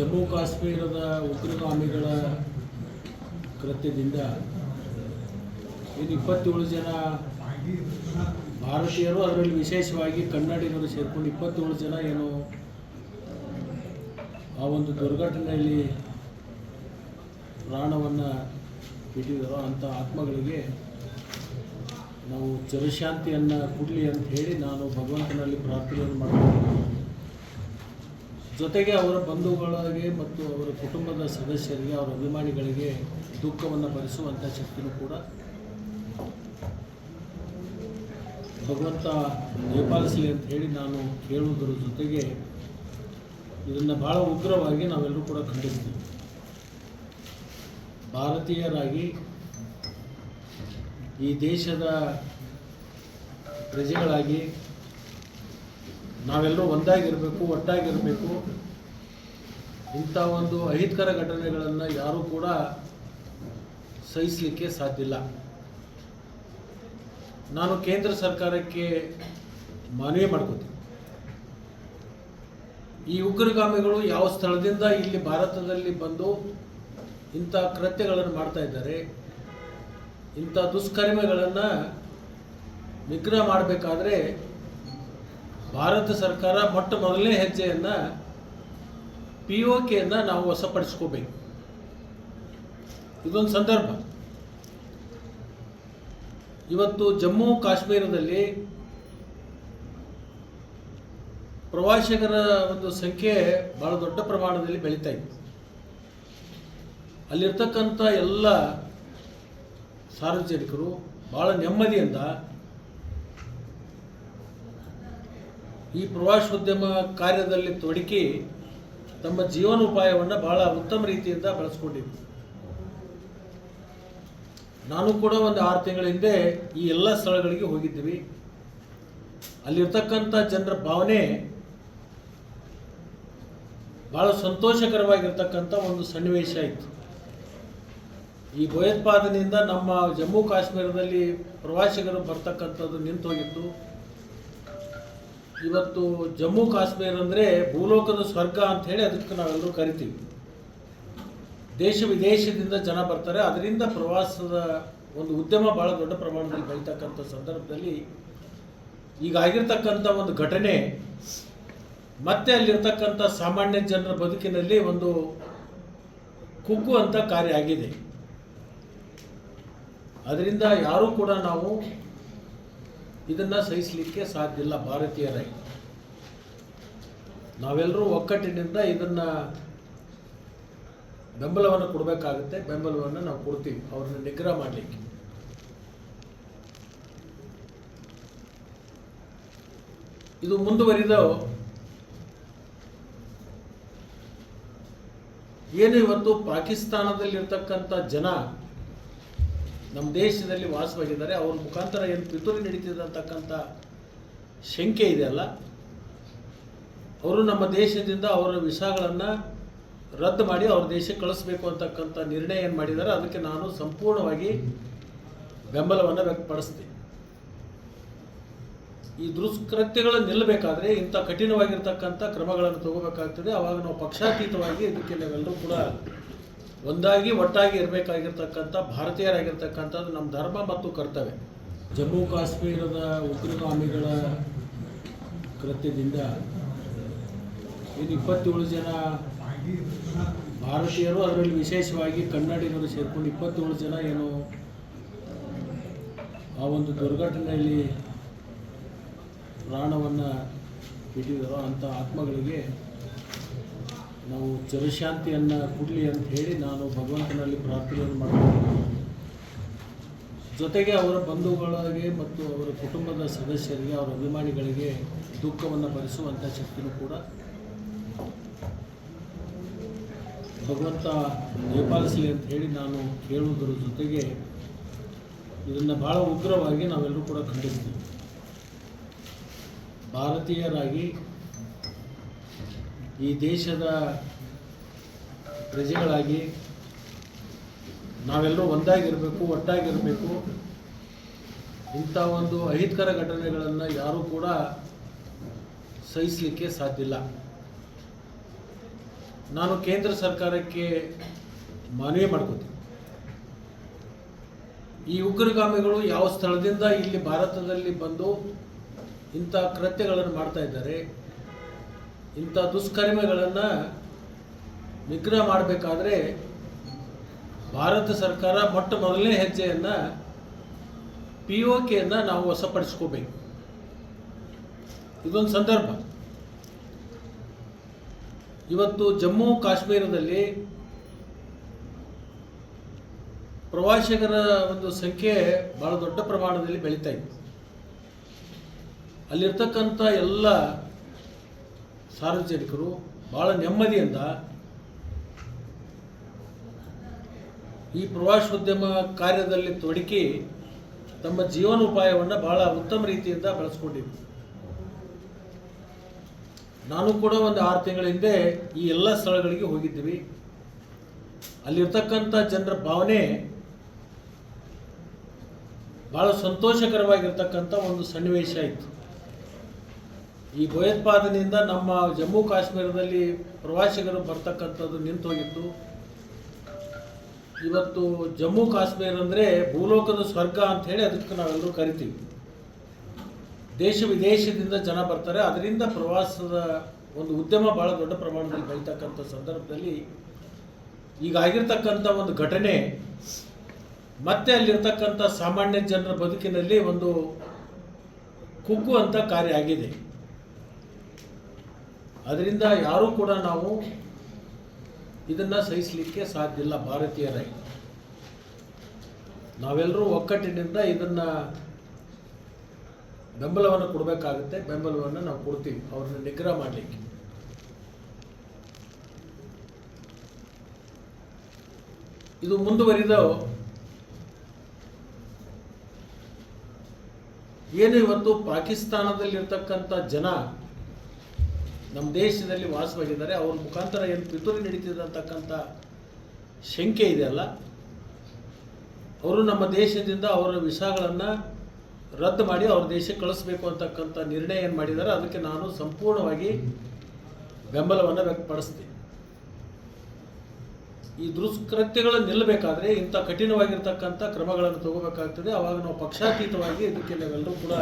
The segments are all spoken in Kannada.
ಜಮ್ಮು ಕಾಶ್ಮೀರದ ಉಗ್ರಗಾಮಿಗಳ ಕೃತ್ಯದಿಂದ ಇನ್ನು 27 ಜನ ಭಾರತೀಯರು, ಅದರಲ್ಲಿ ವಿಶೇಷವಾಗಿ ಕನ್ನಡಿಗರು ಸೇರಿಕೊಂಡು 27 ಜನ ಏನು ಆ ಒಂದು ದುರ್ಘಟನೆಯಲ್ಲಿ ಪ್ರಾಣವನ್ನು ಬಿಟ್ಟಿದ್ದಾರೋ ಅಂಥ ಆತ್ಮಗಳಿಗೆ ನಾವು ಚಿರಶಾಂತಿಯನ್ನು ಕೊಡಲಿ ಅಂತ ಹೇಳಿ ನಾನು ಭಗವಂತನಲ್ಲಿ ಪ್ರಾರ್ಥನೆಯನ್ನು ಮಾಡ್ತೀನಿ. ಜೊತೆಗೆ ಅವರ ಬಂಧುಗಳಿಗೆ ಮತ್ತು ಅವರ ಕುಟುಂಬದ ಸದಸ್ಯರಿಗೆ, ಅವರ ಅಭಿಮಾನಿಗಳಿಗೆ ದುಃಖವನ್ನು ಭರಿಸುವಂಥ ಶಕ್ತಿನೂ ಕೂಡ ಭಗವಂತ ದಯಪಾಲಿಸಲಿ ಅಂತ ಹೇಳಿ ನಾನು ಕೇಳುವುದರ ಜೊತೆಗೆ ಇದನ್ನು ಭಾಳ ಉಗ್ರವಾಗಿ ನಾವೆಲ್ಲರೂ ಕೂಡ ಖಂಡಿಸ್ತೀವಿ. ಭಾರತೀಯರಾಗಿ ಈ ದೇಶದ ಪ್ರಜೆಗಳಾಗಿ ನಾವೆಲ್ಲರೂ ಒಂದಾಗಿರಬೇಕು, ಒಟ್ಟಾಗಿರಬೇಕು. ಇಂಥ ಒಂದು ಅಹಿತಕರ ಘಟನೆಗಳನ್ನು ಯಾರೂ ಕೂಡ ಸಹಿಸಲಿಕ್ಕೆ ಸಾಧ್ಯ ಇಲ್ಲ. ನಾನು ಕೇಂದ್ರ ಸರ್ಕಾರಕ್ಕೆ ಮನವಿ ಮಾಡ್ಕೋತೀನಿ, ಈ ಉಗ್ರಗಾಮಿಗಳು ಯಾವ ಸ್ಥಳದಿಂದ ಇಲ್ಲಿ ಭಾರತದಲ್ಲಿ ಬಂದು ಇಂಥ ಕೃತ್ಯಗಳನ್ನು ಮಾಡ್ತಾ ಇದ್ದಾರೆ, ಇಂಥ ದುಷ್ಕರ್ಮಗಳನ್ನು ನಿಗ್ರಹ ಮಾಡಬೇಕಾದ್ರೆ ಭಾರತ ಸರ್ಕಾರ ಮೊಟ್ಟ ಮೊದಲನೇ ಹೆಜ್ಜೆಯನ್ನು POKಯನ್ನು ನಾವು ವಶಪಡಿಸ್ಕೋಬೇಕು. ಇದೊಂದು ಸಂದರ್ಭ. ಇವತ್ತು ಜಮ್ಮು ಕಾಶ್ಮೀರದಲ್ಲಿ ಪ್ರವಾಸಿಗರ ಒಂದು ಸಂಖ್ಯೆ ಭಾಳ ದೊಡ್ಡ ಪ್ರಮಾಣದಲ್ಲಿ ಬೆಳೀತಾ ಇದೆ. ಅಲ್ಲಿರ್ತಕ್ಕಂಥ ಎಲ್ಲ ಸಾರ್ವಜನಿಕರು ಭಾಳ ನೆಮ್ಮದಿಯಿಂದ ಈ ಪ್ರವಾಸೋದ್ಯಮ ಕಾರ್ಯದಲ್ಲಿ ತೊಡಗಿ ತಮ್ಮ ಜೀವನೋಪಾಯವನ್ನು ಭಾಳ ಉತ್ತಮ ರೀತಿಯಿಂದ ಬಳಸ್ಕೊಂಡಿದ್ದರು. ನಾನು ಕೂಡ ಒಂದು 6 ತಿಂಗಳ ಹಿಂದೆ ಈ ಎಲ್ಲ ಸ್ಥಳಗಳಿಗೆ ಹೋಗಿದ್ದೀವಿ. ಅಲ್ಲಿರ್ತಕ್ಕಂಥ ಜನರ ಭಾವನೆ ಭಾಳ ಸಂತೋಷಕರವಾಗಿರ್ತಕ್ಕಂಥ ಒಂದು ಸನ್ನಿವೇಶ ಇತ್ತು. ಈ ಭಯೋತ್ಪಾದನೆಯಿಂದ ನಮ್ಮ ಜಮ್ಮು ಕಾಶ್ಮೀರದಲ್ಲಿ ಪ್ರವಾಸಿಗರು ಬರ್ತಕ್ಕಂಥದ್ದು ನಿಂತು ಹೋಗಿತ್ತು. ಇವತ್ತು ಜಮ್ಮು ಕಾಶ್ಮೀರ ಅಂದರೆ ಭೂಲೋಕದ ಸ್ವರ್ಗ ಅಂತ ಹೇಳಿ ಅದಕ್ಕೆ ನಾವೆಲ್ಲರೂ ಕರಿತೀವಿ. ದೇಶ ವಿದೇಶದಿಂದ ಜನ ಬರ್ತಾರೆ. ಅದರಿಂದ ಪ್ರವಾಸದ ಒಂದು ಉದ್ಯಮ ಭಾಳ ದೊಡ್ಡ ಪ್ರಮಾಣದಲ್ಲಿ ಬೆಳೀತಕ್ಕಂಥ ಸಂದರ್ಭದಲ್ಲಿ ಈಗ ಆಗಿರ್ತಕ್ಕಂಥ ಒಂದು ಘಟನೆ ಮತ್ತೆ ಅಲ್ಲಿರ್ತಕ್ಕಂಥ ಸಾಮಾನ್ಯ ಜನರ ಬದುಕಿನಲ್ಲಿ ಒಂದು ಕುಗ್ಗುವಂಥ ಕಾರ್ಯ ಆಗಿದೆ. ಅದರಿಂದ ಯಾರೂ ಕೂಡ ನಾವು ಇದನ್ನು ಸಹಿಸಲಿಕ್ಕೆ ಸಾಧ್ಯ ಇಲ್ಲ. ಭಾರತೀಯರಾಗಿ ನಾವೆಲ್ಲರೂ ಒಕ್ಕಟ್ಟಿನಿಂದ ಇದನ್ನು ಬೆಂಬಲವನ್ನು ಕೊಡಬೇಕಾಗುತ್ತೆ. ಬೆಂಬಲವನ್ನು ನಾವು ಕೊಡ್ತೀವಿ ಅವ್ರನ್ನ ನಿಗ್ರಹ ಮಾಡಲಿಕ್ಕೆ. ಇದು ಮುಂದುವರಿದ ಏನು ಇವತ್ತು ಪಾಕಿಸ್ತಾನದಲ್ಲಿರ್ತಕ್ಕಂಥ ಜನ ನಮ್ಮ ದೇಶದಲ್ಲಿ ವಾಸವಾಗಿದ್ದಾರೆ, ಅವ್ರ ಮುಖಾಂತರ ಏನು ಪಿತೂರಿ ನಡೀತಿದೆ ಅಂತಕ್ಕಂಥ ಶಂಕೆ ಇದೆಯಲ್ಲ, ಅವರು ನಮ್ಮ ದೇಶದಿಂದ ಅವರ ವೀಸಾಗಳನ್ನು ರದ್ದು ಮಾಡಿ ಅವ್ರ ದೇಶಕ್ಕೆ ಕಳಿಸ್ಬೇಕು ಅಂತಕ್ಕಂಥ ನಿರ್ಣಯ ಏನು ಮಾಡಿದ್ದಾರೆ, ಅದಕ್ಕೆ ನಾನು ಸಂಪೂರ್ಣವಾಗಿ ಬೆಂಬಲವನ್ನು ವ್ಯಕ್ತಪಡಿಸ್ತೀನಿ. ಈ ದುಷ್ಕೃತ್ಯಗಳು ನಿಲ್ಲಬೇಕಾದ್ರೆ ಇಂಥ ಕಠಿಣವಾಗಿರ್ತಕ್ಕಂಥ ಕ್ರಮಗಳನ್ನು ತಗೋಬೇಕಾಗ್ತದೆ. ಆವಾಗ ನಾವು ಪಕ್ಷಾತೀತವಾಗಿ ಇದಕ್ಕೆ ನಾವೆಲ್ಲರೂ ಕೂಡ ಒಂದಾಗಿ ಒಟ್ಟಾಗಿ ಇರಬೇಕಾಗಿರ್ತಕ್ಕಂಥ ಭಾರತೀಯರಾಗಿರ್ತಕ್ಕಂಥದ್ದು ನಮ್ಮ ಧರ್ಮ ಮತ್ತು ಕರ್ತವ್ಯ. ಜಮ್ಮು ಕಾಶ್ಮೀರದ ಉಗ್ರಗಾಮಿಗಳ ಕೃತ್ಯದಿಂದ ಇನ್ನು 27 ಜನ ಭಾರತೀಯರು, ಅದರಲ್ಲಿ ವಿಶೇಷವಾಗಿ ಕನ್ನಡಿಗರು ಸೇರಿಕೊಂಡು 27 ಜನ ಏನು ಆ ಒಂದು ದುರ್ಘಟನೆಯಲ್ಲಿ ಪ್ರಾಣವನ್ನು ಬಿಟ್ಟಿದ್ದಾರೋ ಅಂಥ ಆತ್ಮಗಳಿಗೆ ನಾವು ಚಿರಶಾಂತಿಯನ್ನು ಕೊಡಲಿ ಅಂತ ಹೇಳಿ ನಾನು ಭಗವಂತನಲ್ಲಿ ಪ್ರಾರ್ಥನೆಯನ್ನು ಮಾಡ್ತೀನಿ. ಜೊತೆಗೆ ಅವರ ಬಂಧುಗಳಿಗೆ ಮತ್ತು ಅವರ ಕುಟುಂಬದ ಸದಸ್ಯರಿಗೆ, ಅವರ ಅಭಿಮಾನಿಗಳಿಗೆ ದುಃಖವನ್ನು ಭರಿಸುವಂಥ ಶಕ್ತಿನೂ ಕೂಡ ಭಗವಂತ ದಯಪಾಲಿಸಲಿ ಅಂತ ಹೇಳಿ ನಾನು ಕೇಳುವುದರ ಜೊತೆಗೆ ಇದನ್ನು ಭಾಳ ಉಗ್ರವಾಗಿ ನಾವೆಲ್ಲರೂ ಕೂಡ ಖಂಡಿಸ್ತೀವಿ. ಭಾರತೀಯರಾಗಿ ಈ ದೇಶದ ಪ್ರಜೆಗಳಾಗಿ ನಾವೆಲ್ಲರೂ ಒಂದಾಗಿರಬೇಕು, ಒಟ್ಟಾಗಿರಬೇಕು. ಇಂಥ ಒಂದು ಅಹಿತಕರ ಘಟನೆಗಳನ್ನು ಯಾರೂ ಕೂಡ ಸಹಿಸಲಿಕ್ಕೆ ಸಾಧ್ಯ ಇಲ್ಲ. ನಾನು ಕೇಂದ್ರ ಸರ್ಕಾರಕ್ಕೆ ಮನವಿ ಮಾಡ್ಕೋತೀನಿ. ಈ ಉಗ್ರಗಾಮಿಗಳು ಯಾವ ಸ್ಥಳದಿಂದ ಇಲ್ಲಿ ಭಾರತದಲ್ಲಿ ಬಂದು ಇಂಥ ಕೃತ್ಯಗಳನ್ನು ಮಾಡ್ತಾ ಇದ್ದಾರೆ, ಇಂಥ ದುಷ್ಕರ್ಮಿಗಳನ್ನು ನಿಗ್ರಹ ಮಾಡಬೇಕಾದ್ರೆ ಭಾರತ ಸರ್ಕಾರ ಮೊಟ್ಟ ಮೊದಲನೇ ಹೆಜ್ಜೆಯನ್ನು POKಯನ್ನು ನಾವು ವಶಪಡಿಸ್ಕೋಬೇಕು. ಇದೊಂದು ಸಂದರ್ಭ. ಇವತ್ತು ಜಮ್ಮು ಕಾಶ್ಮೀರದಲ್ಲಿ ಪ್ರವಾಸಿಗರ ಒಂದು ಸಂಖ್ಯೆ ಭಾಳ ದೊಡ್ಡ ಪ್ರಮಾಣದಲ್ಲಿ ಬೆಳೀತಾ ಇದೆ. ಅಲ್ಲಿರ್ತಕ್ಕಂಥ ಎಲ್ಲ ಸಾರ್ವಜನಿಕರು ಭಾಳ ನೆಮ್ಮದಿಯಿಂದ ಈ ಪ್ರವಾಸೋದ್ಯಮ ಕಾರ್ಯದಲ್ಲಿ ತೊಡಗಿ ತಮ್ಮ ಜೀವನೋಪಾಯವನ್ನು ಭಾಳ ಉತ್ತಮ ರೀತಿಯಿಂದ ಬೆಳೆಸ್ಕೊಂಡಿದ್ದರು. ನಾನು ಕೂಡ ಒಂದು 6 ತಿಂಗಳ ಹಿಂದೆ ಈ ಎಲ್ಲ ಸ್ಥಳಗಳಿಗೆ ಹೋಗಿದ್ದೀವಿ. ಅಲ್ಲಿರ್ತಕ್ಕಂಥ ಜನರ ಭಾವನೆ ಭಾಳ ಸಂತೋಷಕರವಾಗಿರ್ತಕ್ಕಂಥ ಒಂದು ಸನ್ನಿವೇಶ ಇತ್ತು. ಈ ಭಯೋತ್ಪಾದನೆಯಿಂದ ನಮ್ಮ ಜಮ್ಮು ಕಾಶ್ಮೀರದಲ್ಲಿ ಪ್ರವಾಸಿಗರು ಬರ್ತಕ್ಕಂಥದ್ದು ನಿಂತು ಹೋಗಿತ್ತು. ಇವತ್ತು ಜಮ್ಮು ಕಾಶ್ಮೀರ ಅಂದರೆ ಭೂಲೋಕದ ಸ್ವರ್ಗ ಅಂಥೇಳಿ ಅದಕ್ಕೆ ನಾವೆಲ್ಲರೂ ಕರಿತೀವಿ. ದೇಶ ವಿದೇಶದಿಂದ ಜನ ಬರ್ತಾರೆ. ಅದರಿಂದ ಪ್ರವಾಸದ ಒಂದು ಉದ್ಯಮ ಭಾಳ ದೊಡ್ಡ ಪ್ರಮಾಣದಲ್ಲಿ ಬೆಳೀತಕ್ಕಂಥ ಸಂದರ್ಭದಲ್ಲಿ ಈಗ ಆಗಿರ್ತಕ್ಕಂಥ ಒಂದು ಘಟನೆ ಮತ್ತೆ ಅಲ್ಲಿರ್ತಕ್ಕಂಥ ಸಾಮಾನ್ಯ ಜನರ ಬದುಕಿನಲ್ಲಿ ಒಂದು ಕುಗ್ಗುವಂಥ ಕಾರ್ಯ ಆಗಿದೆ. ಅದರಿಂದ ಯಾರೂ ಕೂಡ ನಾವು ಇದನ್ನು ಸಹಿಸಲಿಕ್ಕೆ ಸಾಧ್ಯ ಇಲ್ಲ. ಭಾರತೀಯರಾಗಿ ನಾವೆಲ್ಲರೂ ಒಕ್ಕಟ್ಟಿನಿಂದ ಇದನ್ನು ಬೆಂಬಲವನ್ನು ಕೊಡಬೇಕಾಗುತ್ತೆ. ಬೆಂಬಲವನ್ನು ನಾವು ಕೊಡ್ತೀವಿ ಅವ್ರನ್ನ ನಿಗ್ರಹ ಮಾಡಲಿಕ್ಕೆ. ಇದು ಮುಂದುವರಿದ ಏನು ಇವತ್ತು ಪಾಕಿಸ್ತಾನದಲ್ಲಿರ್ತಕ್ಕಂಥ ಜನ ನಮ್ಮ ದೇಶದಲ್ಲಿ ವಾಸವಾಗಿದ್ದಾರೆ, ಅವ್ರ ಮುಖಾಂತರ ಏನು ಪಿತೂರಿ ನಡೀತಿದೆ ಅಂತಕ್ಕಂಥ ಶಂಕೆ ಇದೆಯಲ್ಲ, ಅವರು ನಮ್ಮ ದೇಶದಿಂದ ಅವರ ವೀಸಾಗಳನ್ನು ರದ್ದು ಮಾಡಿ ಅವ್ರ ದೇಶಕ್ಕೆ ಕಳಿಸ್ಬೇಕು ಅಂತಕ್ಕಂಥ ನಿರ್ಣಯ ಏನು ಮಾಡಿದ್ದಾರೆ, ಅದಕ್ಕೆ ನಾನು ಸಂಪೂರ್ಣವಾಗಿ ಬೆಂಬಲವನ್ನು ವ್ಯಕ್ತಪಡಿಸ್ತೀನಿ. ಈ ದುಷ್ಕೃತ್ಯಗಳು ನಿಲ್ಲಬೇಕಾದ್ರೆ ಇಂಥ ಕಠಿಣವಾಗಿರ್ತಕ್ಕಂಥ ಕ್ರಮಗಳನ್ನು ತಗೋಬೇಕಾಗ್ತದೆ. ಆವಾಗ ನಾವು ಪಕ್ಷಾತೀತವಾಗಿ ಇದಕ್ಕೆ ನಾವೆಲ್ಲರೂ ಕೂಡ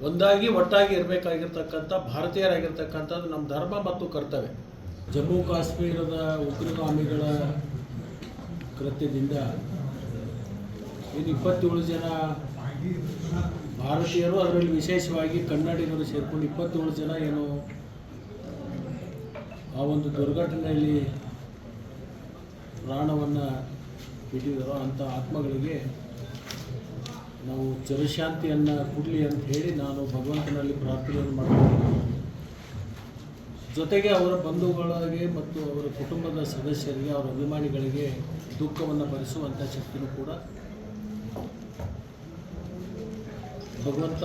ಒಂದಾಗಿ ಒಟ್ಟಾಗಿ ಇರಬೇಕಾಗಿರ್ತಕ್ಕಂಥ ಭಾರತೀಯರಾಗಿರ್ತಕ್ಕಂಥದ್ದು ನಮ್ಮ ಧರ್ಮ ಮತ್ತು ಕರ್ತವ್ಯ. ಜಮ್ಮು ಕಾಶ್ಮೀರದ ಉಗ್ರಗಾಮಿಗಳ ಕೃತ್ಯದಿಂದ ಇನ್ನು 27 ಜನ ಭಾರತೀಯರು, ಅದರಲ್ಲಿ ವಿಶೇಷವಾಗಿ ಕನ್ನಡಿಗರು ಸೇರಿಕೊಂಡು 27 ಜನ ಏನು ಆ ಒಂದು ದುರ್ಘಟನೆಯಲ್ಲಿ ಪ್ರಾಣವನ್ನು ಬಿಟ್ಟಿದ್ದಾರೋ ಅಂಥ ಆತ್ಮಗಳಿಗೆ ನಾವು ಚಿರಶಾಂತಿಯನ್ನು ಕೊಡಲಿ ಅಂತ ಹೇಳಿ ನಾನು ಭಗವಂತನಲ್ಲಿ ಪ್ರಾರ್ಥನೆಯನ್ನು ಮಾಡ್ತೀನಿ. ಜೊತೆಗೆ ಅವರ ಬಂಧುಗಳಿಗೆ ಮತ್ತು ಅವರ ಕುಟುಂಬದ ಸದಸ್ಯರಿಗೆ, ಅವರ ಅಭಿಮಾನಿಗಳಿಗೆ ದುಃಖವನ್ನು ಭರಿಸುವಂಥ ಶಕ್ತಿನೂ ಕೂಡ ಭಗವಂತ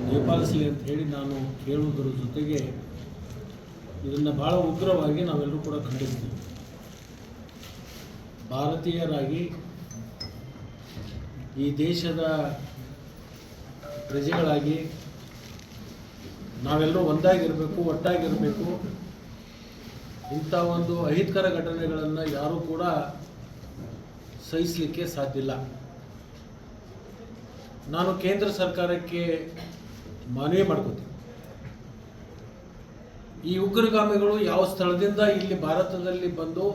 ದಯಪಾಲಿಸಲಿ ಅಂತ ಹೇಳಿ ನಾನು ಕೇಳುವುದರ ಜೊತೆಗೆ ಇದನ್ನು ಭಾಳ ಉಗ್ರವಾಗಿ ನಾವೆಲ್ಲರೂ ಕೂಡ ಖಂಡಿಸ್ತೀವಿ. ಭಾರತೀಯರಾಗಿ ಈ ದೇಶದ ಪ್ರಜೆಗಳಾಗಿ ನಾವೆಲ್ಲರೂ ಒಂದಾಗಿರಬೇಕು, ಒಟ್ಟಾಗಿರಬೇಕು. ಇಂಥ ಒಂದು ಅಹಿತಕರ ಘಟನೆಗಳನ್ನು ಯಾರೂ ಕೂಡ ಸಹಿಸಲಿಕ್ಕೆ ಸಾಧ್ಯ ಇಲ್ಲ. ನಾನು ಕೇಂದ್ರ ಸರ್ಕಾರಕ್ಕೆ ಮನವಿ ಮಾಡ್ಕೋತೀನಿ. ಈ ಉಗ್ರಗಾಮಿಗಳು ಯಾವ ಸ್ಥಳದಿಂದ ಇಲ್ಲಿ ಭಾರತದಲ್ಲಿ ಬಂದು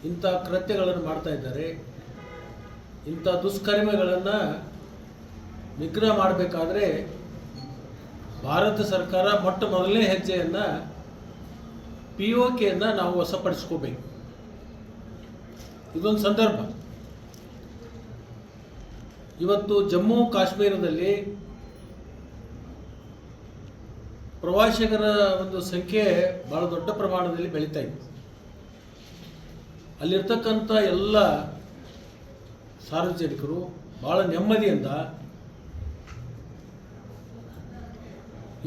ಇಂಥ ಕೃತ್ಯಗಳನ್ನು ಮಾಡ್ತಾ ಇದ್ದಾರೆ, ಇಂಥ ದುಷ್ಕರ್ಮಿಗಳನ್ನು ನಿಗ್ರಹ ಮಾಡಬೇಕಾದ್ರೆ ಭಾರತ ಸರ್ಕಾರ ಮೊಟ್ಟ ಮೊದಲನೇ ಹೆಜ್ಜೆಯನ್ನು POKಯನ್ನು ನಾವು ವಶಪಡಿಸ್ಕೋಬೇಕು. ಇದೊಂದು ಸಂದರ್ಭ. ಇವತ್ತು ಜಮ್ಮು ಕಾಶ್ಮೀರದಲ್ಲಿ ಪ್ರವಾಸಿಗರ ಒಂದು ಸಂಖ್ಯೆ ಭಾಳ ದೊಡ್ಡ ಪ್ರಮಾಣದಲ್ಲಿ ಬೆಳೀತಾ ಇದೆ. ಅಲ್ಲಿರ್ತಕ್ಕಂಥ ಎಲ್ಲ ಸಾರ್ವಜನಿಕರು ಭಾಳ ನೆಮ್ಮದಿಯಿಂದ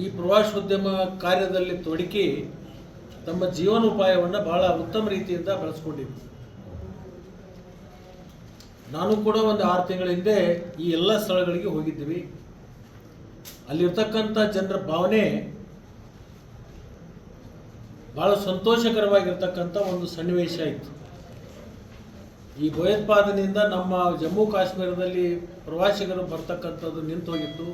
ಈ ಪ್ರವಾಸೋದ್ಯಮ ಕಾರ್ಯದಲ್ಲಿ ತೊಡಗಿ ತಮ್ಮ ಜೀವನೋಪಾಯವನ್ನು ಭಾಳ ಉತ್ತಮ ರೀತಿಯಿಂದ ಬೆಳೆಸ್ಕೊಂಡಿದ್ದರು. ನಾನು ಕೂಡ ಒಂದು 6 ತಿಂಗಳ ಹಿಂದೆ ಈ ಎಲ್ಲ ಸ್ಥಳಗಳಿಗೆ ಹೋಗಿದ್ದೀವಿ. ಅಲ್ಲಿರ್ತಕ್ಕಂಥ ಜನರ ಭಾವನೆ ಭಾಳ ಸಂತೋಷಕರವಾಗಿರ್ತಕ್ಕಂಥ ಒಂದು ಸನ್ನಿವೇಶ ಇತ್ತು. ಈ ಭಯೋತ್ಪಾದನೆಯಿಂದ ನಮ್ಮ ಜಮ್ಮು ಕಾಶ್ಮೀರದಲ್ಲಿ ಪ್ರವಾಸಿಗರು ಬರ್ತಕ್ಕಂಥದ್ದು ನಿಂತು ಹೋಗಿತ್ತು.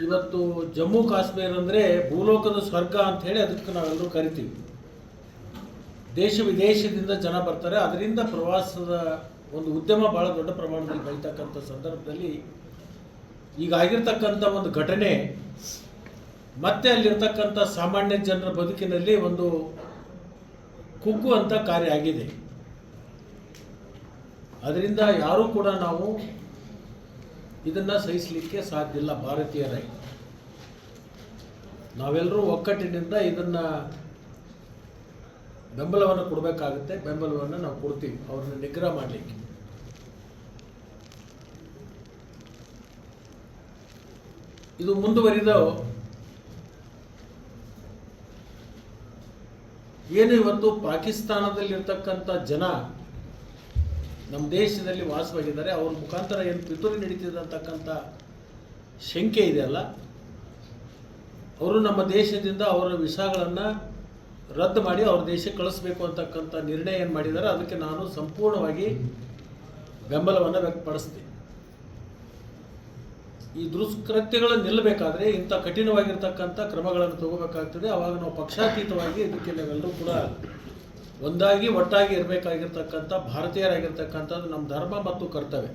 ಇವತ್ತು ಜಮ್ಮು ಕಾಶ್ಮೀರ ಅಂದರೆ ಭೂಲೋಕದ ಸ್ವರ್ಗ ಅಂಥೇಳಿ ಅದಕ್ಕೆ ನಾವೆಲ್ಲರೂ ಕರಿತೀವಿ. ದೇಶ ವಿದೇಶದಿಂದ ಜನ ಬರ್ತಾರೆ. ಅದರಿಂದ ಪ್ರವಾಸದ ಒಂದು ಉದ್ಯಮ ಭಾಳ ದೊಡ್ಡ ಪ್ರಮಾಣದಲ್ಲಿ ಬೆಳೀತಕ್ಕಂಥ ಸಂದರ್ಭದಲ್ಲಿ ಈಗ ಆಗಿರ್ತಕ್ಕಂಥ ಒಂದು ಘಟನೆ ಮತ್ತೆ ಅಲ್ಲಿರ್ತಕ್ಕಂಥ ಸಾಮಾನ್ಯ ಜನರ ಬದುಕಿನಲ್ಲಿ ಒಂದು ಕುಗ್ಗುವಂಥ ಕಾರ್ಯ ಆಗಿದೆ. ಅದರಿಂದ ಯಾರೂ ಕೂಡ ನಾವು ಇದನ್ನು ಸಹಿಸಲಿಕ್ಕೆ ಸಾಧ್ಯ ಇಲ್ಲ. ಭಾರತೀಯರಾಗಿ ನಾವೆಲ್ಲರೂ ಒಕ್ಕಟ್ಟಿನಿಂದ ಇದನ್ನು ಬೆಂಬಲವನ್ನು ಕೊಡಬೇಕಾಗುತ್ತೆ. ಬೆಂಬಲವನ್ನು ನಾವು ಕೊಡ್ತೀವಿ ಅವ್ರನ್ನ ನಿಗ್ರಹ ಮಾಡಲಿಕ್ಕೆ. ಇದು ಮುಂದುವರಿದ ಏನು ಇವತ್ತು ಪಾಕಿಸ್ತಾನದಲ್ಲಿರ್ತಕ್ಕಂಥ ಜನ ನಮ್ಮ ದೇಶದಲ್ಲಿ ವಾಸವಾಗಿದ್ದಾರೆ, ಅವ್ರ ಮುಖಾಂತರ ಏನು ಪಿತೂರಿ ನಡೀತಿದೆ ಅಂತಕ್ಕಂಥ ಶಂಕೆ ಇದೆಯಲ್ಲ, ಅವರು ನಮ್ಮ ದೇಶದಿಂದ ಅವರ ವೀಸಾಗಳನ್ನು ರದ್ದು ಮಾಡಿ ಅವ್ರ ದೇಶಕ್ಕೆ ಕಳಿಸ್ಬೇಕು ಅಂತಕ್ಕಂಥ ನಿರ್ಣಯ ಏನು ಮಾಡಿದ್ದಾರೆ, ಅದಕ್ಕೆ ನಾನು ಸಂಪೂರ್ಣವಾಗಿ ಬೆಂಬಲವನ್ನು ವ್ಯಕ್ತಪಡಿಸ್ತೀನಿ. ಈ ದುಷ್ಕೃತ್ಯಗಳು ನಿಲ್ಲಬೇಕಾದ್ರೆ ಇಂಥ ಕಠಿಣವಾಗಿರ್ತಕ್ಕಂಥ ಕ್ರಮಗಳನ್ನು ತಗೋಬೇಕಾಗ್ತದೆ. ಆವಾಗ ನಾವು ಪಕ್ಷಾತೀತವಾಗಿ ಇದಕ್ಕೆ ನಾವೆಲ್ಲರೂ ಕೂಡ ಒಂದಾಗಿ ಒಟ್ಟಾಗಿ ಇರಬೇಕಾಗಿರ್ತಕ್ಕಂಥ ಭಾರತೀಯರಾಗಿರ್ತಕ್ಕಂಥದ್ದು ನಮ್ಮ ಧರ್ಮ ಮತ್ತು ಕರ್ತವ್ಯ.